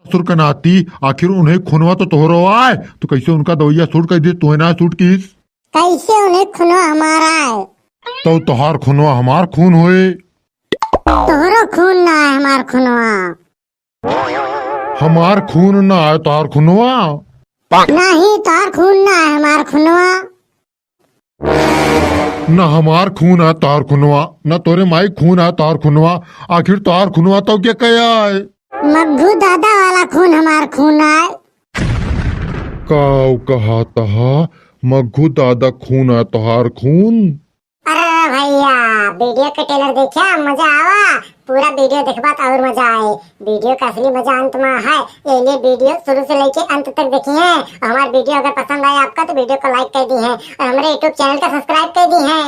ससुर का नाती आखिर उन्हें खूनवा तो तोहरो आए तो कैसे उनका दवैया सूट कर दी तोहे ना सूट किस कैसे उन्हें खूनवा हमारा है? तो तोहार खूनवा हमार खून होए। तोहरो खून ना है हमार खूनवा। हमार खून ना आए तोहार खूनवा। नहीं तोहार खून ना है हमार खूनवा। न हमार खून है तोहार खूनवा न तोरे माई खून है तोहार खूनवा। आखिर तोहार खूनवा तो क्या कया है। मग्गू दादा वाला खून हमार खून है। काऊ कहा तहा मग्गू दादा खून है तोहार खून। अरे भैया वीडियो के ट्रेलर देखा मजा आवा। पूरा वीडियो देखबा तो और मजा आए। वीडियो का असली मजा अंत में है, इसलिए वीडियो शुरू से लेके अंत तक देखिए। हमारा वीडियो अगर पसंद आए आपका तो वीडियो को लाइक कर दी है और हमारे यूट्यूब चैनल को सब्सक्राइब कर दी है।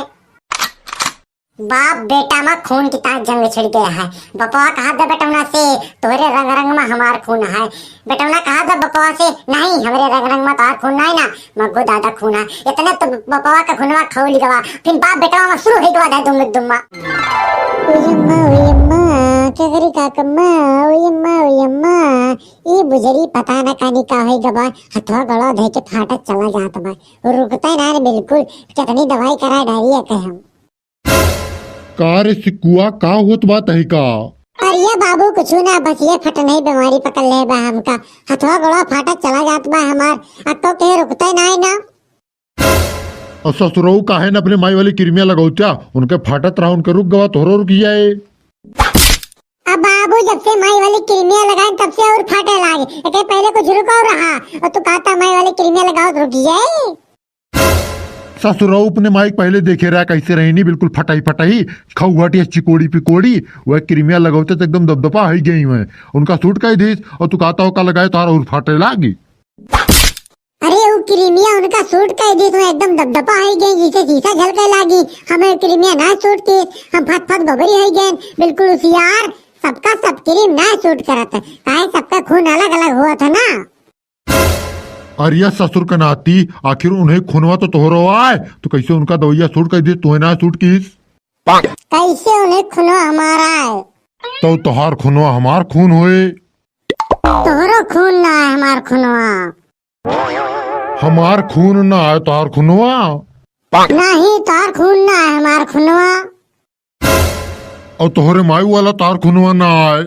बाप बेटा में खून की ताज जंग छिड़ गया है। बपवा कहा था बेटौना से तोहरे रंग रंग में हमार खून है। बेटौना कहा था बपवा से नहीं हमरे रंग रंग में तोहार खून नहीं ना मग्गू दादा खून है। इतने तो बपवा का खूनवा खौली गवा फिर बाप बेटा में शुरू हो गवा था दुम्मा उयम्मा क्या करी काकम्मा उयम्मा ये बुजरी पता न कानी का है गवा हथवा गड़ा धे के फाटक चला जाता बा रुकता ना बिल्कुल। कितनी दवाई करा डाली है हम कार सिकुआ का होत बात है का। अरे बाबू कुछ ना बस ये फटने बीमारी पकड़ ले बा हमका हथवा गोड़ा फाटक चला जात बा हमार अक्को के रुकते नहीं ना। और ससुरऊ काहे न अपने माई वाली किरमिया लगाउचा उनके फाटत रहा उनके रुक गवा तोहरो रुक जाए। अब बाबू जब से माई वाली किरमिया लगाए तब से और फाटे लागे एक पहले कुछ रुका रहा और तू कहता माई वाली किरमिया लगाओ तो रुक जाए। ससुरऊ अपने माइक पहले देखे रहा कैसे रहनी बिल्कुल फटाई फटाई खौटी चिकोड़ी पिकोड़ी वह क्रीमिया लगौते तो एकदम दबदबा ही गई मैं उनका सूट कह दी और तू कहता हो का लगाए तारा और फाटे लागी। अरे वो क्रीमिया उनका सूट कह दी तो एकदम दबदबा ही गई जिसे शीशा झलके लागी। हमें क्रीमिया ना सूट की हम फट फट बबरी ही गए बिल्कुल होशियार। सबका सब क्रीम ना सूट करत काहे सबका खून अलग अलग हुआ था ना। अरिया ससुर का नाती आखिर उन्हें खूनवा तो तोहरो आए तो कैसे उनका दवैया सूट कर दी तोहे ना सूट किस कैसे उन्हें खूनवा हमारा है। तो तोहार खूनवा हमार खून होए। तोहरो खून ना है हमार खूनवा। हमार खून ना आए तोहार खूनवा। नहीं तोहार खून ना है हमार खूनवा। और तोहरे माई वाला तार खूनवा ना आए।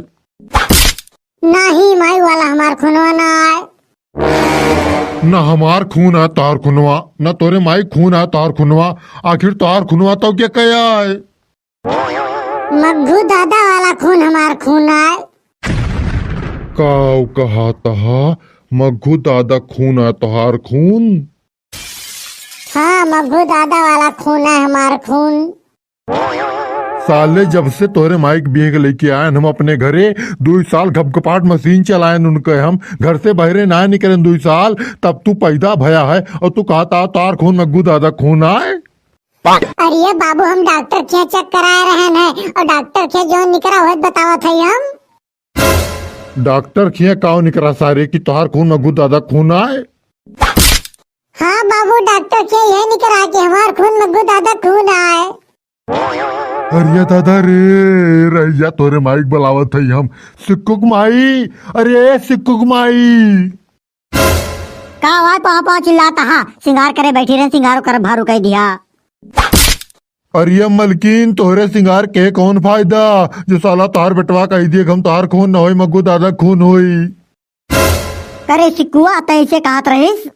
नहीं माई वाला हमार खूनवा ना आए। न हमार खून है तार खूनवा न तोरे माई खून है तार खूनवा। आखिर तार खूनवा तो क्या कया है। मग्गू दादा वाला खून हमार खून है। काऊ कहा तहा मग्गू दादा खून है तोहार खून। हाँ मग्गू दादा वाला खून है हमार खून। साले जब से तोरे माइक बिहेग लेके आए हम अपने घरे 2 साल घपघपाट मशीन चलाए उनके हम घर से बहरे ना निकले 2 साल तब तू पैदा भया है और तू कहता तार खून मग्गू दादा खून आए। अरे बाबू हम डॉक्टर के चेक कराए रहे हैं और डॉक्टर के जो निकला वह बतावा थे हम। डॉक्टर खिया काव निकरा सारे की तोहार खून मग्गू दादा खून आए। हाँ बाबू डॉक्टर के यह निकला कि हमार खून मग्गू दादा खून आए। अरे दादा रे रैया तोरे माइक बुलावत है हम सिक्कुक माई। अरे सिक्कुक माई का आवाज पापा चिल्लाता हाँ सिंगार करे बैठी रहे सिंगारो कर भारू कह दिया। अरे मलकिन तोहरे सिंगार के कौन फायदा जो साला तार बेटवा कह दिए हम तार खून न होई मग्गू दादा खून होई। करे सिकुआ तैसे कहत रहीस।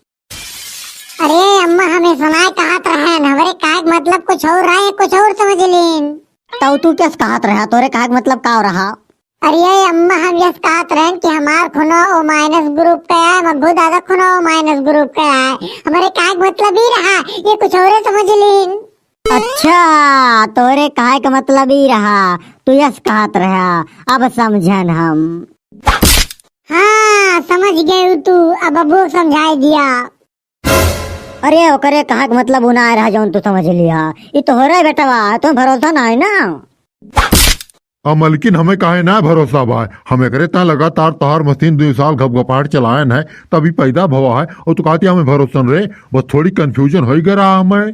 अरे अम्मा हमें सुनाए कहत रहे हमारे काग मतलब कुछ और रहा कुछ और समझ लीन। तो तू क्या कहत रहा तोरे काग मतलब का रहा। अरे अम्मा हम यस कहत रहे कि हमार खुनो ओ माइनस ग्रुप का है मग्गू दादा खुनो ओ माइनस ग्रुप का है हमारे काग मतलब ही रहा ये कुछ और समझ लीन। अच्छा तोरे काहे का मतलब ही रहा तू यस कहत रहा अब समझन हम। हाँ समझ गए तू अब अबू समझाई दिया। अरे ओकरे कहा के मतलब उना रहा जौन तू समझ लिया ये तो हो रहा है बेटवा तुम भरोसा ना है ना। मलकिन हमें काहे ना भरोसा बा हमें करे ता लगातार तार मशीन 2 साल घपघपाट चलायन है तभी पैदा भवा है और तू कहती हमें भरोसा रे बस थोड़ी कंफ्यूजन हो गया हमें।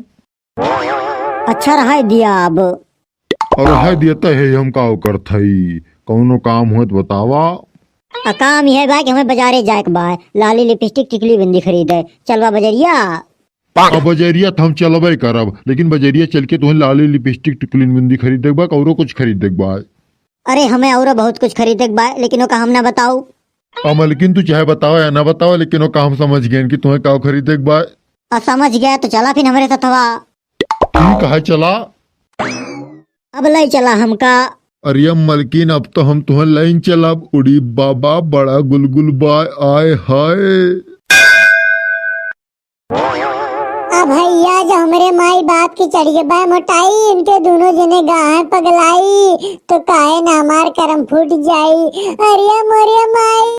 अच्छा रहा दिया अब और है दिया है हम का करत हई कौनो काम हो तो बतावा। काम यह बा कि हमें बाजारे जाए के बा, लाली लिपस्टिक टिकली बिंदी खरीदे, चलवा बजरिया। अब बजरिया तो हम चलबे करब, लेकिन बजरिया चल के तुम्हें लाली लिपस्टिक टिकली बिंदी खरीदे के बा, औरो कुछ खरीदे के बा। अरे हमें और बहुत कुछ खरीदे के बा, लेकिन वो का हम ना बताऊ। लेकिन तू चाहे बताओ या ना बताओ, लेकिन वो काम समझ गए कि तुम्हें का खरीदे के बा। समझ गया तो चला फिर हमारे साथवा। ठीक है चला। अब ले चला हमका। अरे मलकिन अब तो हम तुम्हें लाइन चलब। उड़ी बाबा बड़ा गुलगुल बाय आए हाय। अब भैया जो हमरे माई बाप की चढ़ के बा मोटाई, इनके दोनों जने गाय पगलाई तो काहे ना हमार करम फूट जाई। अरे मोरे माई।